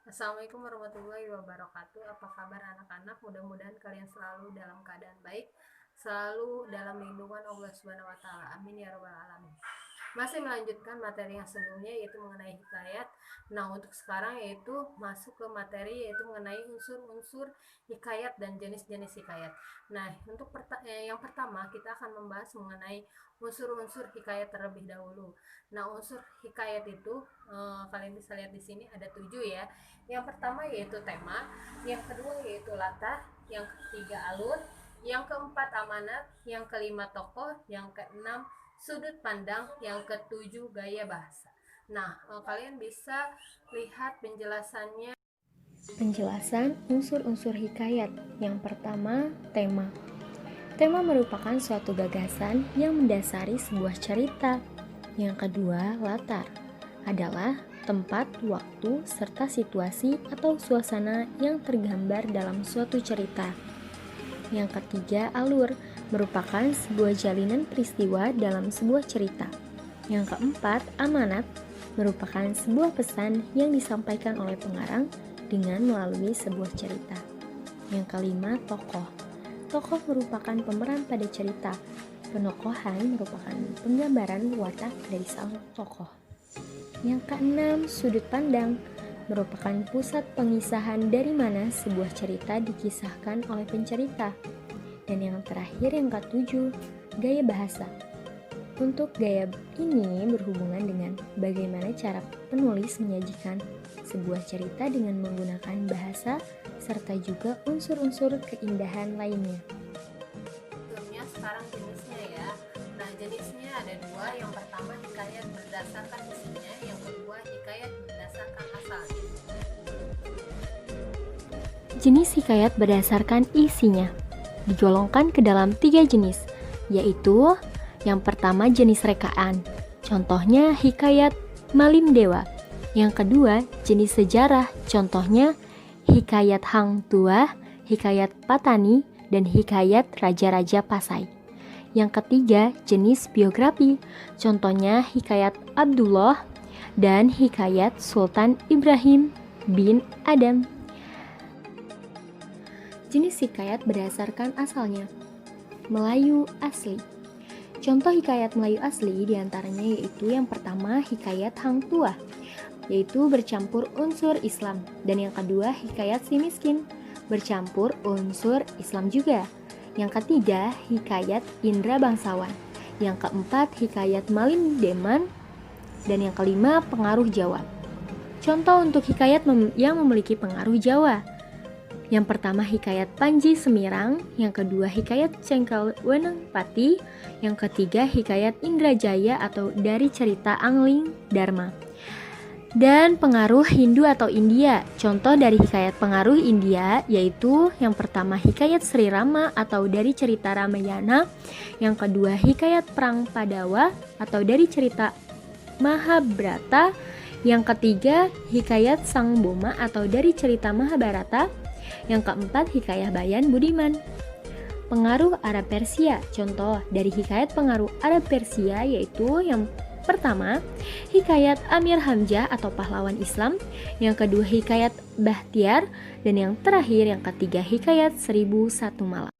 Assalamualaikum warahmatullahi wabarakatuh. Apa kabar anak-anak? Mudah-mudahan kalian selalu dalam keadaan baik, selalu dalam lindungan Allah Subhanahu wa taala. Amin ya rabbal alamin. Masih melanjutkan materi yang sebelumnya yaitu mengenai hikayat. Nah, untuk sekarang yaitu masuk ke materi yaitu mengenai unsur-unsur hikayat dan jenis-jenis hikayat. Nah, untuk yang pertama kita akan membahas mengenai unsur-unsur hikayat terlebih dahulu. Nah, unsur hikayat itu kalian bisa lihat di sini ada 7 ya. Yang pertama yaitu tema, yang kedua yaitu latar, yang ketiga alur, yang keempat amanat, yang kelima tokoh, yang keenam sudut pandang, yang ketujuh gaya bahasa. Nah, kalian bisa lihat penjelasannya. Penjelasan unsur-unsur hikayat. Yang pertama, tema. Tema merupakan suatu gagasan yang mendasari sebuah cerita. Yang kedua, latar. Adalah tempat, waktu, serta situasi atau suasana yang tergambar dalam suatu cerita. Yang ketiga, alur merupakan sebuah jalinan peristiwa dalam sebuah cerita. Yang keempat, amanat merupakan sebuah pesan yang disampaikan oleh pengarang dengan melalui sebuah cerita. Yang kelima, tokoh. Tokoh merupakan pemeran pada cerita. Penokohan merupakan penggambaran watak dari sang tokoh. Yang keenam, sudut pandang merupakan pusat pengisahan dari mana sebuah cerita dikisahkan oleh pencerita. Dan yang terakhir, yang ketujuh, gaya bahasa. Untuk gaya ini berhubungan dengan bagaimana cara penulis menyajikan sebuah cerita dengan menggunakan bahasa serta juga unsur-unsur keindahan lainnya. Sekarang jenisnya ya. Nah, jenisnya ada dua. Yang pertama hikayat berdasarkan isinya, yang kedua hikayat berdasarkan asalnya. Jenis hikayat berdasarkan isinya digolongkan ke dalam 3 jenis, yaitu yang pertama jenis rekaan, contohnya hikayat Malim Dewa. Yang kedua jenis sejarah, contohnya hikayat Hang Tuah, hikayat Patani, dan hikayat Raja-Raja Pasai. Yang ketiga jenis biografi, contohnya hikayat Abdullah dan hikayat Sultan Ibrahim bin Adam. Jenis hikayat berdasarkan asalnya. Melayu asli. Contoh hikayat Melayu asli diantaranya yaitu yang pertama hikayat Hang Tuah, yaitu bercampur unsur Islam, dan yang kedua hikayat Si Miskin, bercampur unsur Islam juga. Yang ketiga hikayat Indra Bangsawan. Yang keempat hikayat Malim Deman, dan yang kelima pengaruh Jawa. Contoh untuk hikayat yang memiliki pengaruh Jawa. Yang pertama hikayat Panji Semirang, yang kedua hikayat Cengkel Weneng Pati, yang ketiga hikayat Indrajaya atau dari cerita Angling Dharma. Dan pengaruh Hindu atau India. Contoh dari hikayat pengaruh India yaitu yang pertama hikayat Sri Rama atau dari cerita Ramayana, yang kedua hikayat Perang Padawa atau dari cerita Mahabharata, yang ketiga hikayat Sang Boma atau dari cerita Mahabharata, yang keempat hikayat Bayan Budiman. Pengaruh Arab Persia. Contoh dari hikayat pengaruh Arab Persia yaitu yang pertama hikayat Amir Hamzah atau pahlawan Islam, yang kedua hikayat Bahtiar, dan yang terakhir yang ketiga hikayat 1001 Malam.